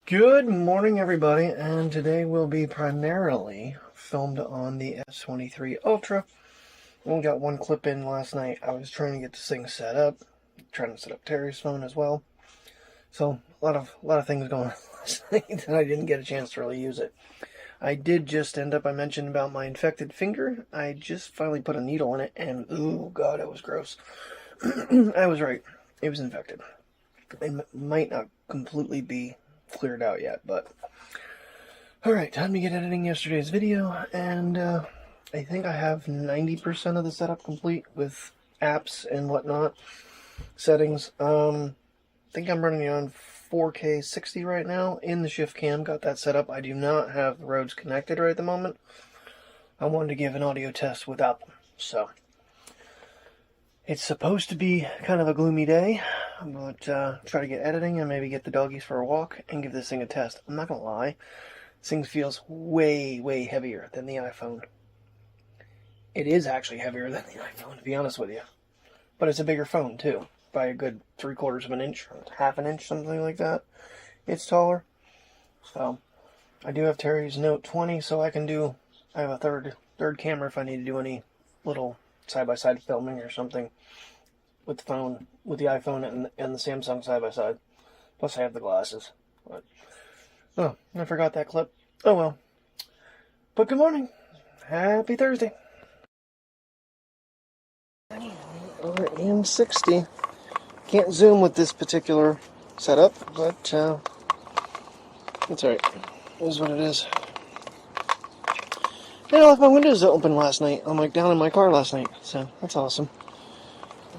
Good morning, everybody, and today will be primarily filmed on the S23 Ultra. We only got one clip in last night. I was trying to get this thing set up, trying to set up Terry's phone as well. So a lot of things going on last night, and I didn't get a chance to really use it. I did just end up. I mentioned about my infected finger. I just finally put a needle in it, and ooh, God, it was gross. I was right. It was infected. It might not completely be cleared out yet, but alright, time to get editing yesterday's video, and I think I have 90% of the setup complete with apps and whatnot. Settings, I think I'm running on 4K 60 right now in the shift cam, got that set up. I do not have the Rodes connected right at the moment. I wanted to give an audio test without them, so it's supposed to be kind of a gloomy day, but try to get editing and maybe get the doggies for a walk and give this thing a test. I'm not going to lie, this thing feels way, way heavier than the iPhone. It is actually heavier than the iPhone, to be honest with you. But it's a bigger phone, too, by a good 3/4 of an inch, or half an inch, something like that. It's taller. So, I do have Terry's Note 20, so I have a third camera if I need to do any little side-by-side filming or something with the phone, with the iPhone and the Samsung side-by-side. Plus I have the glasses. But, oh, I forgot that clip. Oh well. But good morning. Happy Thursday. And 60. Can't zoom with this particular setup, but it's alright. It is what it is. And I left my windows open last night. I'm like down in my car last night, so that's awesome.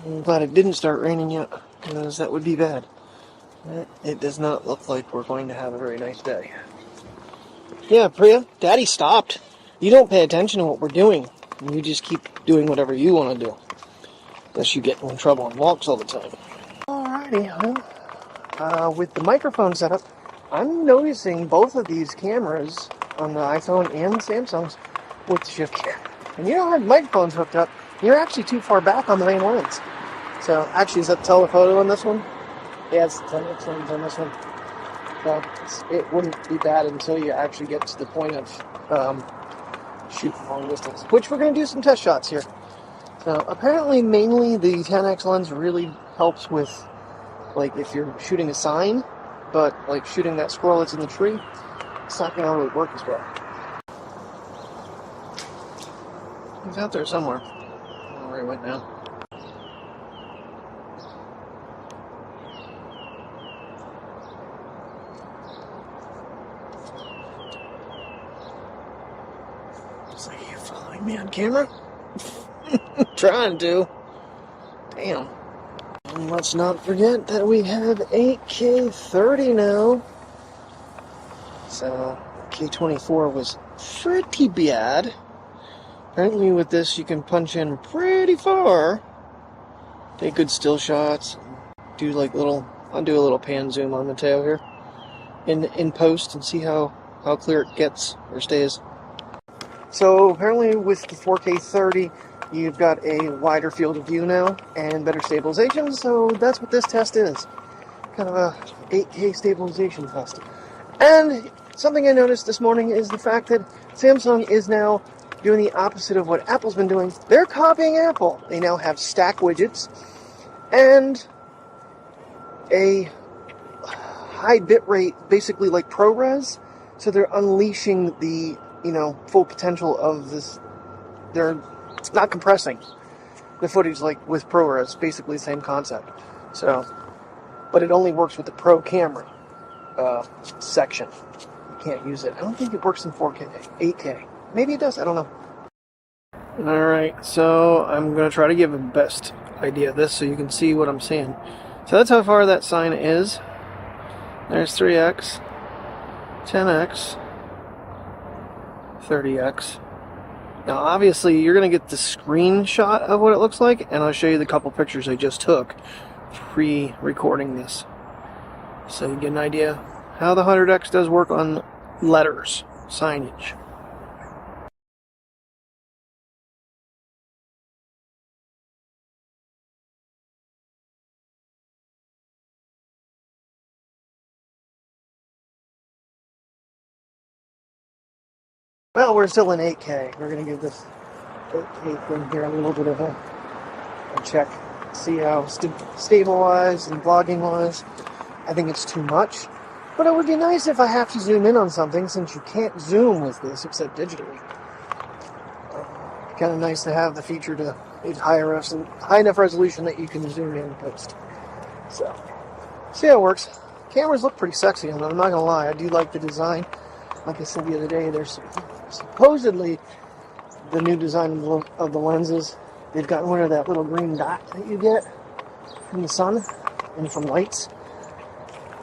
I'm glad it didn't start raining yet, because that would be bad. It does not look like we're going to have a very nice day. Yeah, Priya, Daddy stopped. You don't pay attention to what we're doing. You just keep doing whatever you want to do. Unless you get in trouble on walks all the time. Alrighty, well, with the microphone setup, I'm noticing both of these cameras on the iPhone and Samsung's with the shift cam. And you don't have microphones hooked up, you're actually too far back on the main lens. So, actually, is that telephoto on this one? Yeah, it's the 10x lens on this one. So, it wouldn't be bad until you actually get to the point of shooting long distance. Which we're going to do some test shots here. So, apparently, mainly the 10x lens really helps with, like, if you're shooting a sign, but, like, shooting that squirrel that's in the tree, it's not going to really work as well. He's out there somewhere. I don't know where he went now. It's like, are you following me on camera? Trying to. Damn. And let's not forget that we have 8K 30 now. So, K24 was pretty bad. Apparently with this you can punch in pretty far. Take good still shots. Do like I'll do a little pan zoom on Mateo here. In post and see how clear it gets or stays. So apparently with the 4K 30, you've got a wider field of view now and better stabilization, so that's what this test is. Kind of a 8K stabilization test. And something I noticed this morning is the fact that Samsung is now doing the opposite of what Apple's been doing. They're copying Apple. They now have stack widgets and a high bitrate, basically like ProRes, so they're unleashing the full potential of this. They're not compressing the footage like with ProRes, basically the same concept. So, but it only works with the Pro camera section. You can't use it. I don't think it works in 4K, 8K. Maybe it does. I don't know. All right, so I'm gonna try to give a best idea of this so you can see what I'm seeing. So that's how far that sign is. There's 3x, 10x, 30x. Now obviously you're going to get the screenshot of what it looks like, and I'll show you the couple pictures I just took pre-recording this. So you get an idea how the 100x does work on letters, signage. Well, we're still in 8K. We're going to give this 8K thing here a little bit of a check. See how stable-wise and vlogging-wise. I think it's too much. But it would be nice if I have to zoom in on something, since you can't zoom with this except digitally. Kind of nice to have the feature to high enough resolution that you can zoom in and post. So, see how it works. Cameras look pretty sexy on them, I'm not gonna lie. I do like the design. Like I said the other day, there's supposedly the new design of the lenses. They've gotten rid of that little green dot that you get from the sun and from lights.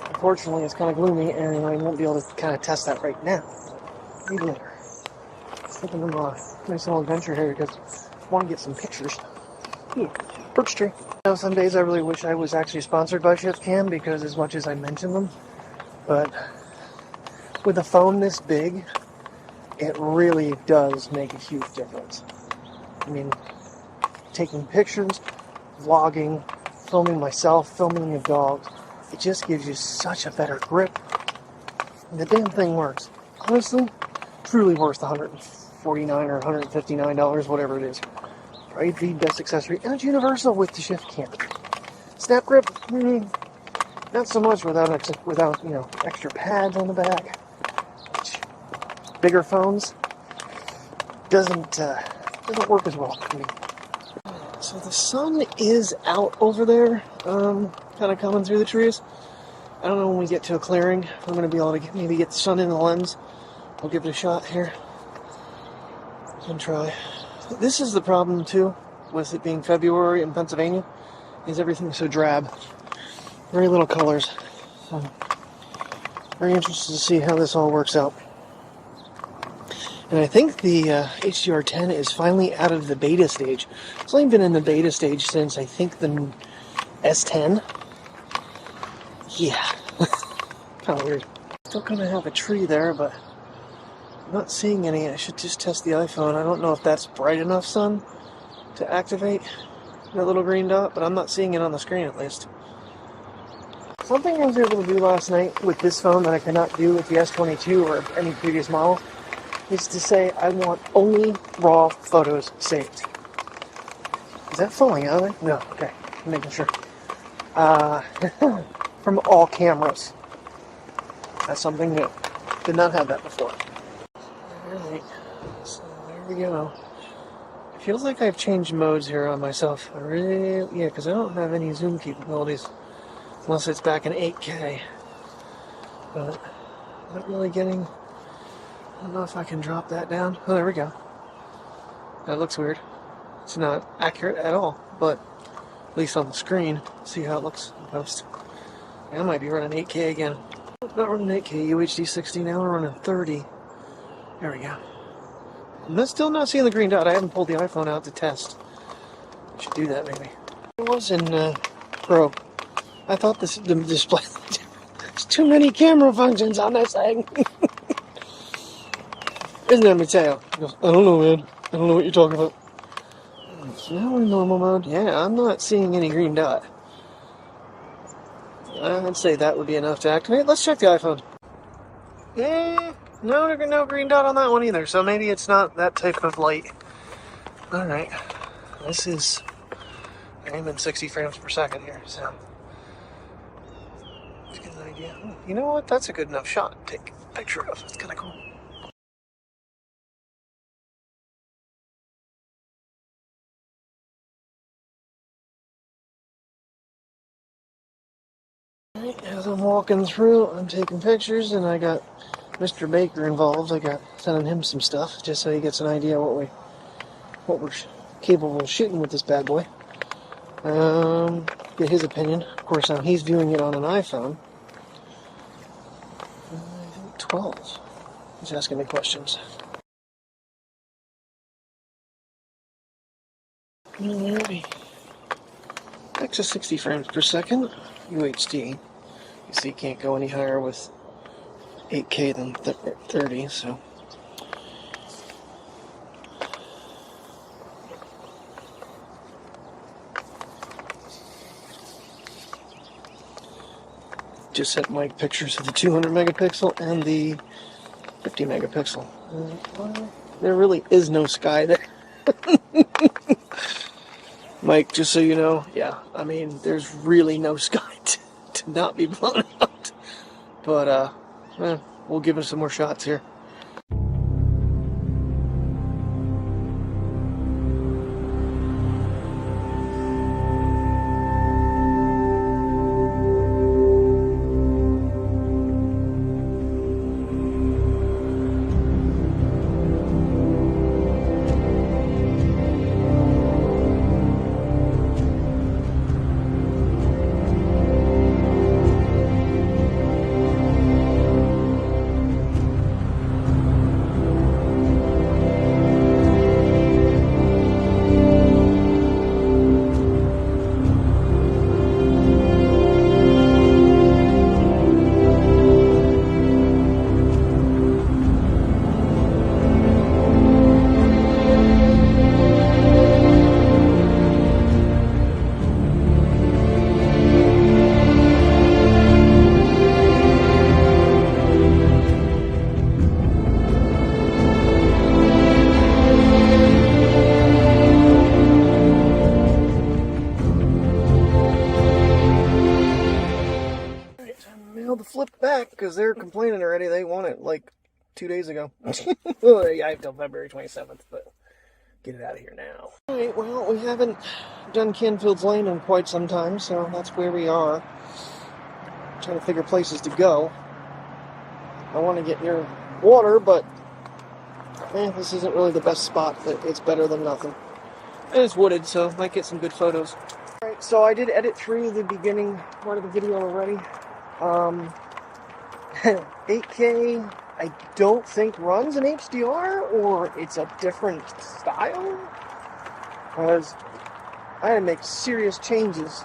Unfortunately, it's kind of gloomy, and I won't be able to kind of test that right now. Maybe later. Looking at a nice little adventure here because I want to get some pictures. Birch tree. Some days I really wish I was actually sponsored by ShiftCam, because as much as I mention them, but with a phone this big, it really does make a huge difference. I mean, taking pictures, vlogging, filming myself, filming the dogs, it just gives you such a better grip. And the damn thing works. Honestly, truly worth $149 or $159, whatever it is. Probably the best accessory, and it's universal with the ShiftCam. Snap grip, not so much without extra pads on the back. Which, bigger phones doesn't work as well. I mean, so the sun is out over there, kind of coming through the trees. I don't know when we get to a clearing. I'm going to be able to maybe get the sun in the lens. I'll give it a shot here and try. This is the problem too with it being February in Pennsylvania, is everything's so drab. Very little colors. So, very interested to see how this all works out. And I think the HDR10 is finally out of the beta stage. It's only been in the beta stage since I think the S10. Yeah. Kind of weird. Still kind of have a tree there, but I'm not seeing any. I should just test the iPhone. I don't know if that's bright enough sun to activate that little green dot, but I'm not seeing it on the screen at least. Something I was able to do last night with this phone that I cannot do with the S22 or any previous model is to say I want only raw photos saved. Is that falling out of there? No, okay. I'm making sure. From all cameras. That's something new. Did not have that before. Alright, so there we go. It feels like I've changed modes here on myself. Yeah, because I don't have any zoom capabilities. Unless it's back in 8K. But not really getting... I don't know if I can drop that down. Oh, there we go. That looks weird. It's not accurate at all, but at least on the screen, see how it looks in post. I might be running 8K again. Not running 8K, UHD 60 now, we're running 30. There we go. I'm still not seeing the green dot. I haven't pulled the iPhone out to test. I should do that maybe. It was in Pro. I thought the display... There's too many camera functions on this thing. Isn't it, Mateo? He goes, I don't know, man. I don't know what you're talking about. So now we're in normal mode. Yeah, I'm not seeing any green dot. I'd say that would be enough to activate. Let's check the iPhone. No green dot on that one either, so maybe it's not that type of light. Alright. This is... I am in 60 frames per second here, so... Let's get an idea. Oh, you know what? That's a good enough shot to take a picture of. It's kind of cool. As I'm walking through, I'm taking pictures, and I got Mr. Baker involved. I got sending him some stuff just so he gets an idea what we're capable of shooting with this bad boy. Get his opinion. Of course, now he's viewing it on an iPhone. I think 12. He's asking me questions. Alrighty. Back to 60 frames per second. UHD. You see, can't go any higher with 8K than 30, so. Just set my pictures to the 200 megapixel and the 50 megapixel. There really is no sky there. Mike, just so you know, yeah, I mean, there's really no sky to not be blown out. But, we'll give it some more shots here. The flip back because they're complaining already. They want it like 2 days ago. Well, yeah, I have till February 27th, but get it out of here now. Alright, well, we haven't done Canfield's Lane in quite some time, so that's where we are. Trying to figure places to go. I want to get near water, but this isn't really the best spot, but it's better than nothing. And it's wooded, so might get some good photos. Alright, so I did edit through the beginning part of the video already. 8K, I don't think runs in HDR, or it's a different style, because I had to make serious changes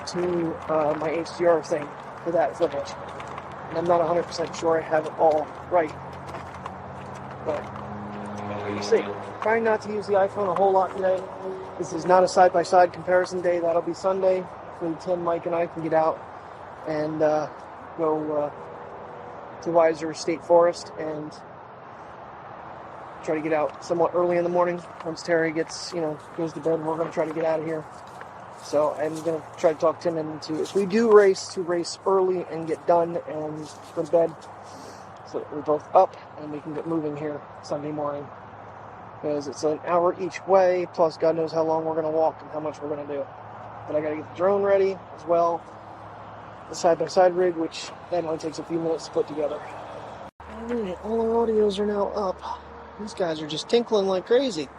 to my HDR thing for that footage, and I'm not 100% sure I have it all right, but we'll see. Trying not to use the iPhone a whole lot today. This is not a side-by-side comparison day. That'll be Sunday. So Tim, Mike, and I can get out and go to Weiser State Forest and try to get out somewhat early in the morning. Once Terry gets, goes to bed, we're going to try to get out of here. So I'm going to try to talk Tim into, if we do race, to race early and get done and go to bed so that we're both up and we can get moving here Sunday morning. Because it's an hour each way, plus God knows how long we're going to walk and how much we're going to do. But I got to get the drone ready as well. The side-by-side rig, which that only takes a few minutes to put together. Alright, all our audios are now up. These guys are just tinkling like crazy.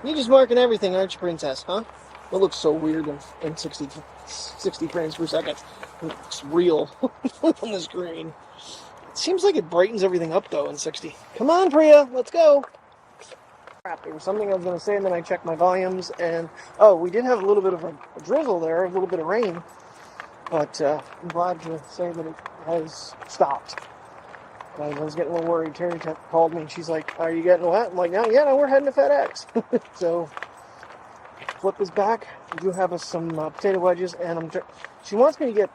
You're just marking everything, aren't you, Princess, huh? It looks so weird in 60 frames per second. It looks real on the screen. It seems like it brightens everything up, though, in 60. Come on, Priya, let's go! Crap, there was something I was going to say, and then I checked my volumes, and... Oh, we did have a little bit of a drizzle there, a little bit of rain. But I'm glad to say that it has stopped. I was getting a little worried. Terry called me and she's like, "Are you getting wet?" I'm like, "No, yeah, no, we're heading to FedEx." So, flip is back. We do have us some potato wedges, and she wants me to get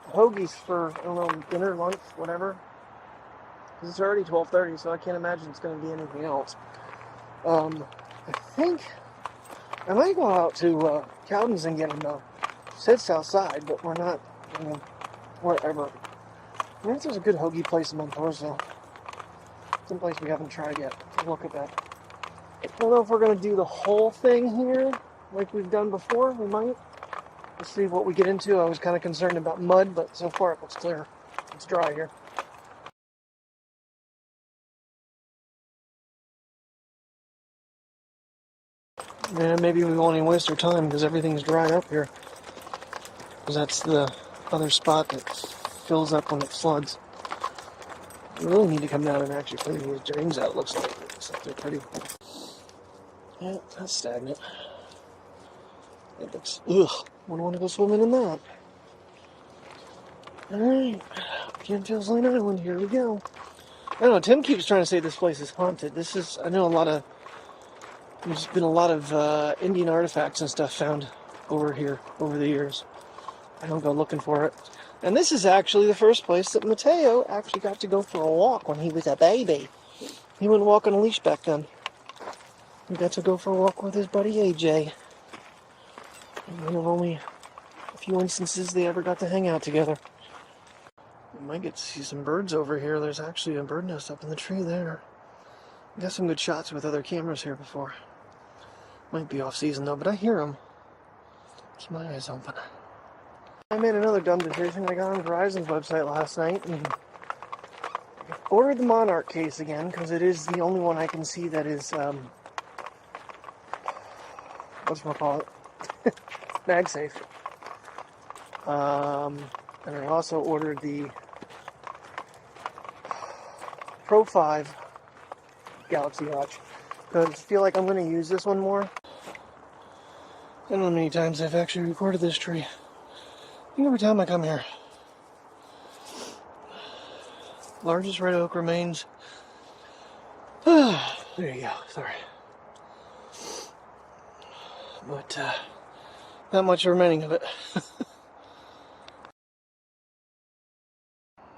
hoagies for, I don't know, dinner, lunch, whatever. Because it's already 12:30, so I can't imagine it's going to be anything else. I think I might go out to Cowden's and get them, though. Said south side, but we're not, wherever. I think there's a good hoagie place in Montorzo. Some place we haven't tried yet. Take a look at that. I don't know if we're going to do the whole thing here, like we've done before. We might. We'll see what we get into. I was kind of concerned about mud, but so far it looks clear. It's dry here. Yeah, maybe we won't even waste our time because everything's dried up here. Because that's the other spot that fills up when it floods. We really need to come down and actually clean these drains out, it looks like. Looks like they're pretty. Yeah, that's stagnant. It looks, ugh, wouldn't want to go swimming in that. Alright, Canfield's Lane Island, here we go. I don't know, Tim keeps trying to say this place is haunted. I know there's been a lot of Indian artifacts and stuff found over here, over the years. I don't go looking for it. And this is actually the first place that Mateo actually got to go for a walk when he was a baby. He wouldn't walk on a leash back then. He got to go for a walk with his buddy AJ. And there were only a few instances they ever got to hang out together. We might get to see some birds over here. There's actually a bird nest up in the tree there. Got some good shots with other cameras here before. Might be off season though, but I hear them. Keep my eyes open. I made another dumb decision. I got on Verizon's website last night and ordered the Monarch case again because it is the only one I can see that is whatchamacallit? MagSafe. And I also ordered the Pro 5 Galaxy Watch because I feel like I'm going to use this one more. I don't know how many times I've actually recorded this tree. I think every time I come here. Largest red oak remains. There you go, sorry. But, not much remaining of it.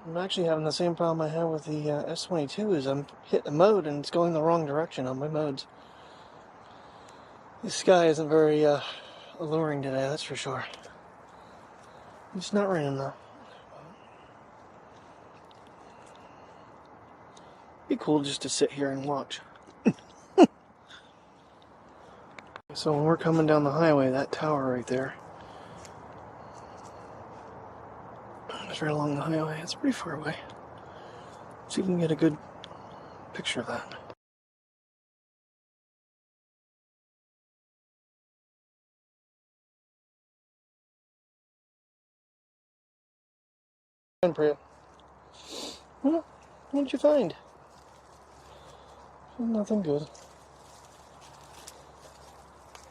I'm actually having the same problem I had with the S22 is I'm hitting a mode and it's going the wrong direction on my modes. The sky isn't very alluring today, that's for sure. It's not raining though. Be cool just to sit here and watch. So when we're coming down the highway, that tower right there, it's right along the highway. It's pretty far away. So you can get a good picture of that. And Priya. Well, what'd you find? Nothing good.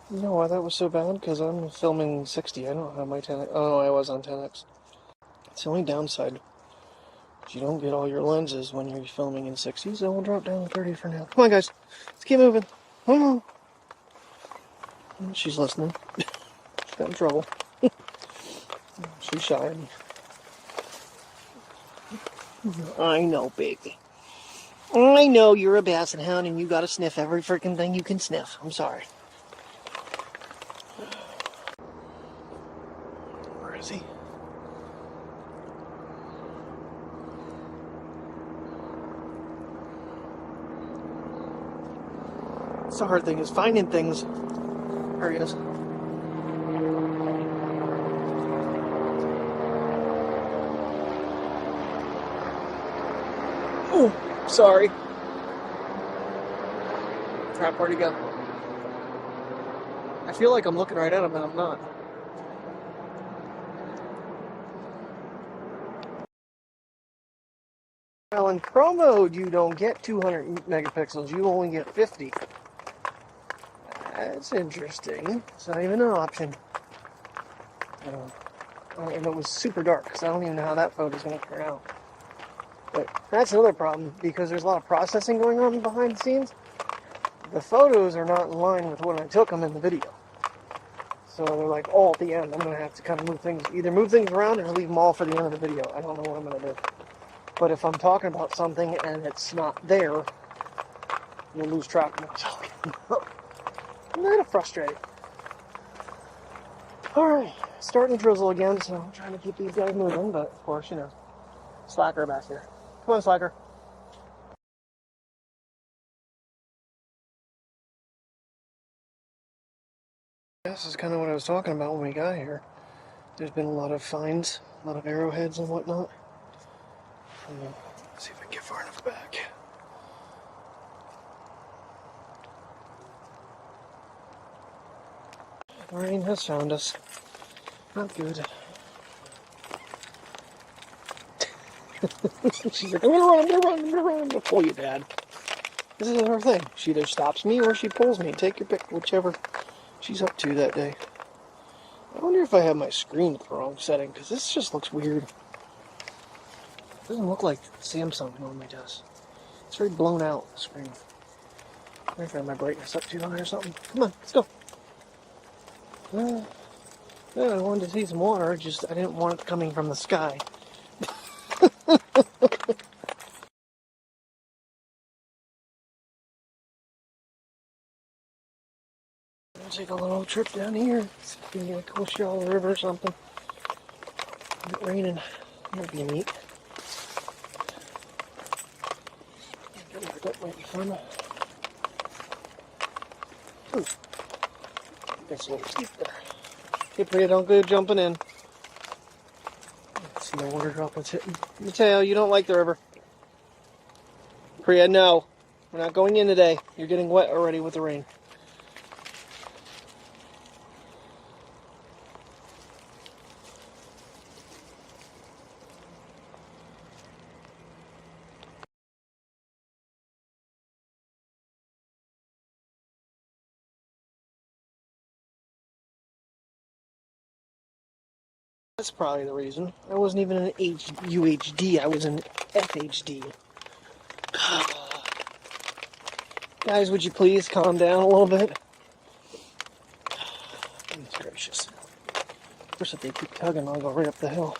You know why that was so bad? Because I'm filming 60. I don't have my 10x. Oh, no, I was on 10x. It's the only downside. You don't get all your lenses when you're filming in 60, so we'll drop down to 30 for now. Come on, guys. Let's keep moving. Come on. She's listening. She's got in trouble. She's shy. I know, baby. I know you're a basset hound and you gotta sniff every freaking thing you can sniff. I'm sorry. Where is he? It's the hard thing is finding things. There he is. Oh, sorry. Crap, where'd he go? I feel like I'm looking right at him and I'm not. Well, in Pro mode, you don't get 200 megapixels. You only get 50. That's interesting. It's not even an option. And it was super dark, so I don't even know how that photo's going to turn out. But that's another problem, because there's a lot of processing going on behind the scenes. The photos are not in line with when I took them in the video. So they're like all at the end. I'm going to have to kind of either move things around or leave them all for the end of the video. I don't know what I'm going to do. But if I'm talking about something and it's not there, you'll lose track of what I'm talking about. I'm kind of frustrated. Alright, starting to drizzle again, so I'm trying to keep these guys moving, but of course, you know, Slacker back here. Come on, Slacker. This is kind of what I was talking about when we got here. There's been a lot of finds, a lot of arrowheads and whatnot. Let's see if I can get far enough back. The rain has found us. Not good. She's like, I'm gonna run, I'll pull you, Dad. This is her thing. She either stops me or she pulls me. Take your pick, whichever she's up to that day. I wonder if I have my screen at the wrong setting, because this just looks weird. It doesn't look like Samsung normally does. It's very blown out, the screen. I wonder if I have my brightness up too high or something. Come on, let's go. Yeah, I wanted to see some water, I didn't want it coming from the sky. take a little trip down here. See if we can get a cool shot of the river or something. It's raining. That'd be neat. That might be fun. Ooh. That's a little steep there. Hey, Priya, don't go jumping in. See the water droplets hitting. Mateo, you don't like the river. Priya, no. We're not going in today. You're getting wet already with the rain. That's probably the reason. I wasn't even in UHD, I was in FHD. Guys, would you please calm down a little bit? Goodness gracious. Of course, if they keep tugging, I'll go right up the hill.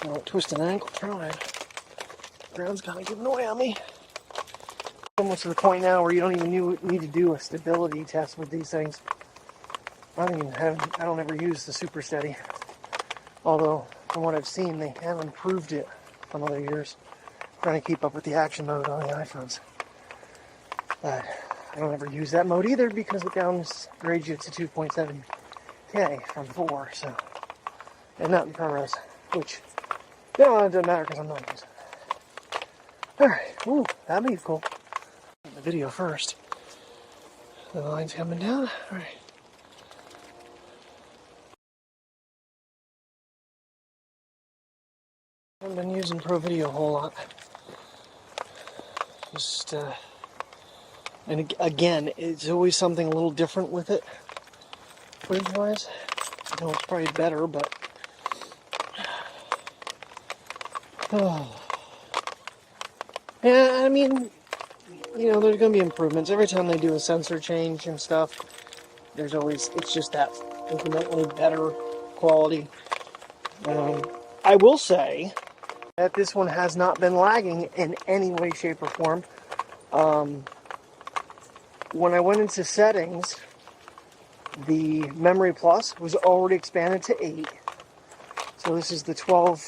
I won't twist an ankle trying. The ground's kind of giving away on me. Almost to the point now where you don't even need to do a stability test with these things. I don't ever use the Super Steady. Although, from what I've seen, they have improved it from other years. Trying to keep up with the action mode on the iPhones. But I don't ever use that mode either because it downgrades you to 2.7K from 4, so. And not in ProRes, which, it doesn't matter because I'm not using it. Alright, ooh, that'd be cool. The video first. The line's coming down. Alright. I haven't been using Pro Video a whole lot. Just, and again, it's always something a little different with it, footage-wise. I know it's probably better, but... Oh. Yeah, I mean, you know, there's going to be improvements. Every time they do a sensor change and stuff, there's always, it's just that incrementally better quality. I will say that this one has not been lagging in any way, shape, or form. When I went into settings, the Memory Plus was already expanded to 8. So this is the 12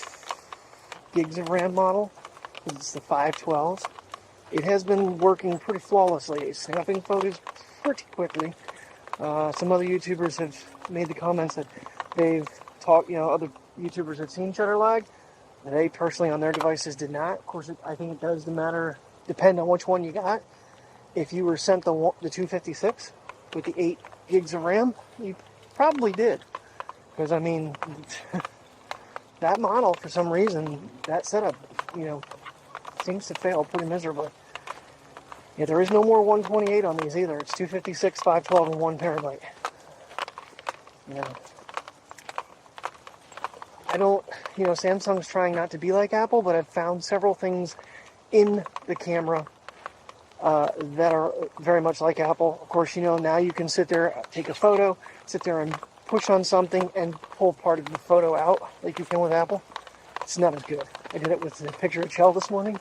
gigs of RAM model. It's the 512. It has been working pretty flawlessly. It's snapping photos pretty quickly. Some other YouTubers have made the comments that they've talked, you know, other YouTubers have seen shutter lag. They personally on their devices did not. Of course, I think it does depend on which one you got. If you were sent the 256 with the 8 gigs of RAM, you probably did. Because, I mean, that model, for some reason, that setup, you know, seems to fail pretty miserably. Yeah, there is no more 128 on these either. It's 256, 512, and 1 terabyte. Yeah. I don't, you know, Samsung's trying not to be like Apple, but I've found several things in the camera that are very much like Apple. Of course, you know, now you can sit there, take a photo, sit there and push on something and pull part of the photo out like you can with Apple. It's not as good. I did it with the picture of Chell this morning.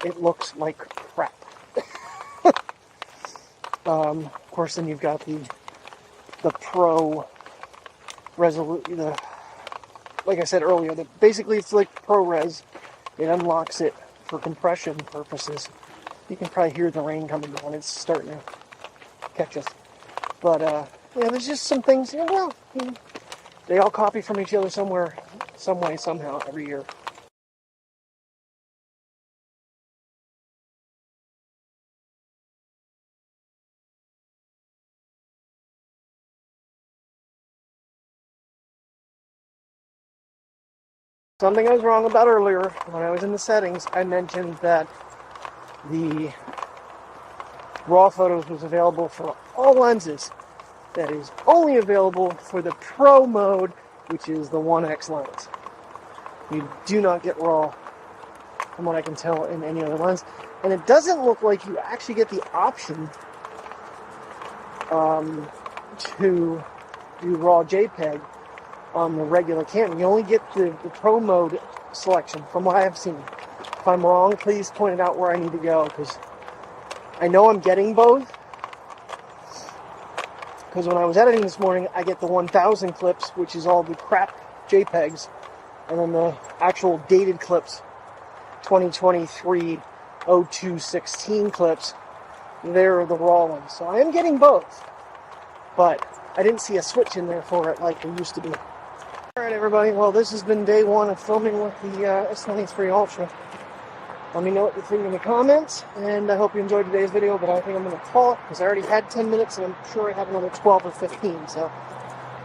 It looks like crap. Of course, then you've got the Pro resolution. Like I said earlier, basically it's like ProRes. It unlocks it for compression purposes. You can probably hear the rain coming down. It's starting to catch us. But, yeah, there's just some things, you know, they all copy from each other somewhere, some way, somehow, every year. Something I was wrong about earlier, when I was in the settings, I mentioned that the RAW photos was available for all lenses. That is only available for the Pro mode, which is the 1X lens. You do not get RAW, from what I can tell, in any other lens. And it doesn't look like you actually get the option to do RAW JPEG on the regular camera. You only get the Pro mode selection, from what I have seen. If I'm wrong, please point it out where I need to go, because I know I'm getting both. because when I was editing this morning, I get the 1000 clips, which is all the crap JPEGs, and then the actual dated clips, 2023 0216 clips, they're the raw ones. So I am getting both, but I didn't see a switch in there for it like there used to be. Alright everybody, well this has been day one of filming with the S23 Ultra. Let me know what you think in the comments, and I hope you enjoyed today's video, but I think I'm going to call it, because I already had 10 minutes, and I'm sure I have another 12 or 15, so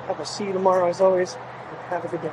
I will see you tomorrow as always, and have a good day.